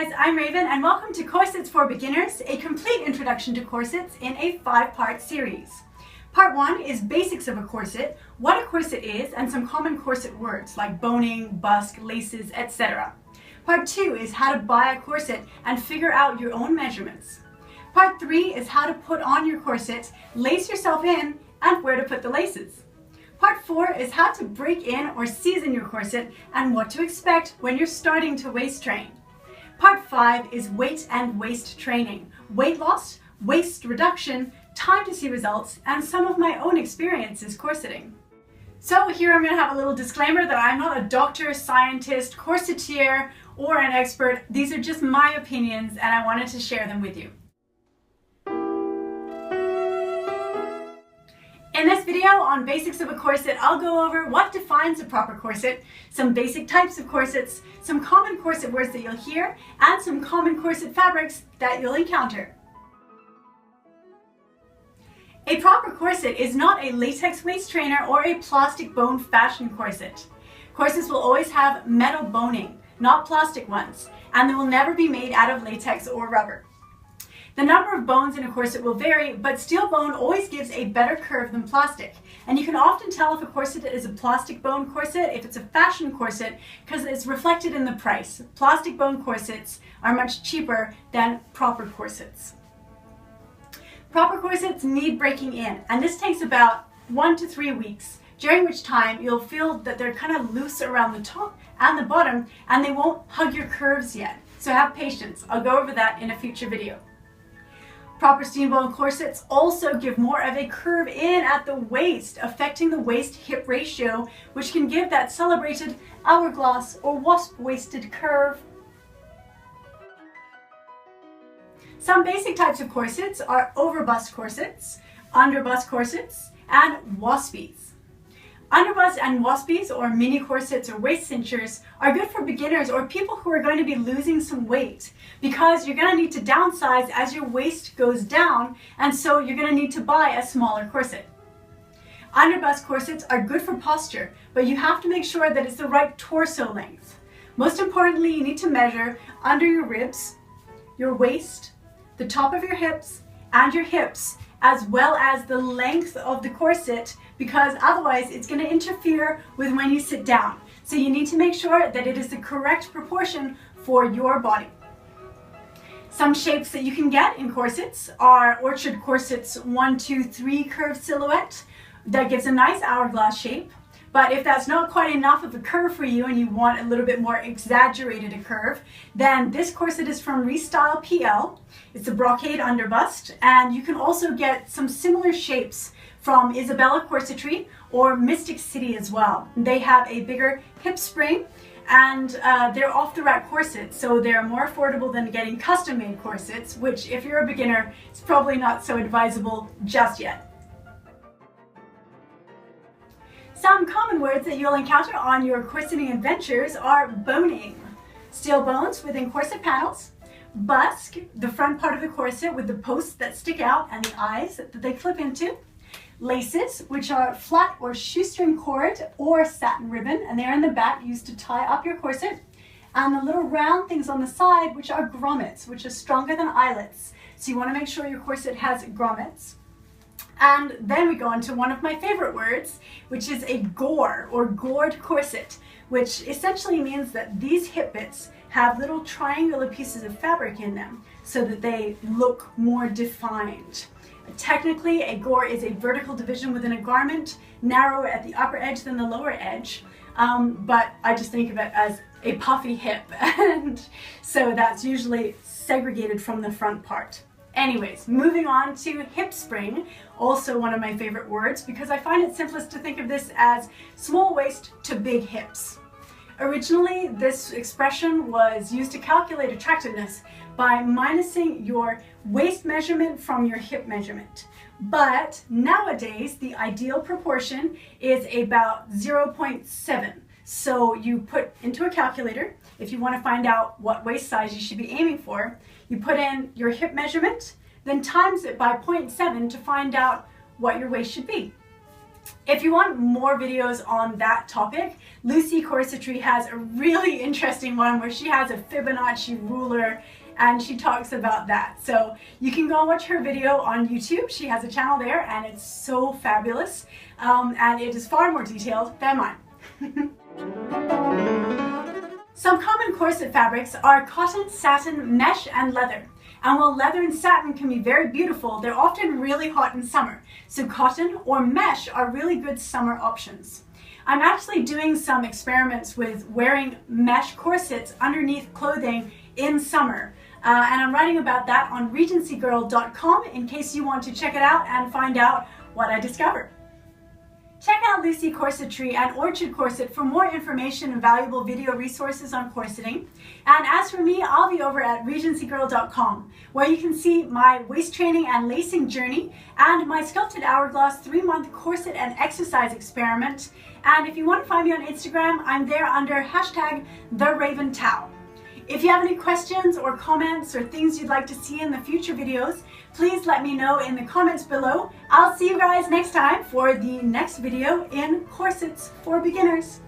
guys, I'm Raven and welcome to Corsets for Beginners, a complete introduction to corsets in a 5-part series. Part 1 is basics of a corset, what a corset is, and some common corset words like boning, busk, laces, etc. Part 2 is how to buy a corset and figure out your own measurements. Part 3 is how to put on your corset, lace yourself in, and where to put the laces. Part 4 is how to break in or season your corset and what to expect when you're starting to waist train. Part 5 is weight and waist training, weight loss, waist reduction, time to see results, and some of my own experiences corseting. So here I'm going to have a little disclaimer that I'm not a doctor, scientist, corsetier, or an expert. These are just my opinions and I wanted to share them with you. In this video on basics of a corset, I'll go over what defines a proper corset, some basic types of corsets, some common corset words that you'll hear, and some common corset fabrics that you'll encounter. A proper corset is not a latex waist trainer or a plastic bone fashion corset. Corsets will always have metal boning, not plastic ones, and they will never be made out of latex or rubber. The number of bones in a corset will vary, but steel bone always gives a better curve than plastic. And you can often tell if a corset is a plastic bone corset, if it's a fashion corset, because it's reflected in the price. Plastic bone corsets are much cheaper than proper corsets. Proper corsets need breaking in, and this takes about 1 to 3 weeks, during which time you'll feel that they're kind of loose around the top and the bottom, and they won't hug your curves yet. So have patience. I'll go over that in a future video. Proper steel bone corsets also give more of a curve in at the waist, affecting the waist-hip ratio, which can give that celebrated hourglass or wasp-waisted curve. Some basic types of corsets are overbust corsets, underbust corsets, and waspies. Underbust and waspies, or mini corsets or waist cinchers, are good for beginners or people who are going to be losing some weight because you're going to need to downsize as your waist goes down, and so you're going to need to buy a smaller corset. Underbust corsets are good for posture, but you have to make sure that it's the right torso length. Most importantly, you need to measure under your ribs, your waist, the top of your hips, and your hips, as well as the length of the corset, because otherwise it's going to interfere with when you sit down. So you need to make sure that it is the correct proportion for your body. Some shapes that you can get in corsets are Orchard Corsets 1, 2, 3 curved silhouette. That gives a nice hourglass shape. But if that's not quite enough of a curve for you and you want a little bit more exaggerated a curve, then this corset is from Restyle.pl. It's a Brocade underbust, and you can also get some similar shapes from Isabella Corsetry or Mystic City as well. They have a bigger hip spring and they're off-the-rack corsets, so they're more affordable than getting custom-made corsets, which if you're a beginner, it's probably not so advisable just yet. Some common words that you'll encounter on your corseting adventures are boning, steel bones within corset panels, busk, the front part of the corset with the posts that stick out and the eyes that they clip into, laces, which are flat or shoestring cord or satin ribbon, and they're in the back used to tie up your corset, and the little round things on the side, which are grommets, which are stronger than eyelets. So you want to make sure your corset has grommets. And then we go on to one of my favorite words, which is a gore or gored corset, which essentially means that these hip bits have little triangular pieces of fabric in them so that they look more defined. Technically, a gore is a vertical division within a garment, narrower at the upper edge than the lower edge, but I just think of it as a puffy hip, and so that's usually segregated from the front part. Anyways, moving on to hip spring, also one of my favorite words because I find it simplest to think of this as small waist to big hips. Originally, this expression was used to calculate attractiveness by minusing your waist measurement from your hip measurement. But nowadays, the ideal proportion is about 0.7. So you put into a calculator, if you want to find out what waist size you should be aiming for, you put in your hip measurement, then times it by 0.7 to find out what your waist should be. If you want more videos on that topic, Lucy Corsetry has a really interesting one where she has a Fibonacci ruler and she talks about that. So you can go and watch her video on YouTube. She has a channel there and it's so fabulous. And it is far more detailed than mine. Some common corset fabrics are cotton, satin, mesh, and leather. And while leather and satin can be very beautiful, they're often really hot in summer. So cotton or mesh are really good summer options. I'm actually doing some experiments with wearing mesh corsets underneath clothing in summer. And I'm writing about that on regencygirl.com in case you want to check it out and find out what I discovered. Check out Lucy Corsetry and Orchid Corset for more information and valuable video resources on corseting. And as for me, I'll be over at regencygirl.com, where you can see my waist training and lacing journey and my sculpted hourglass 3-month corset and exercise experiment. And if you want to find me on Instagram, I'm there under #TheRavenTowel. If you have any questions or comments or things you'd like to see in the future videos, please let me know in the comments below. I'll see you guys next time for the next video in Corsets for Beginners.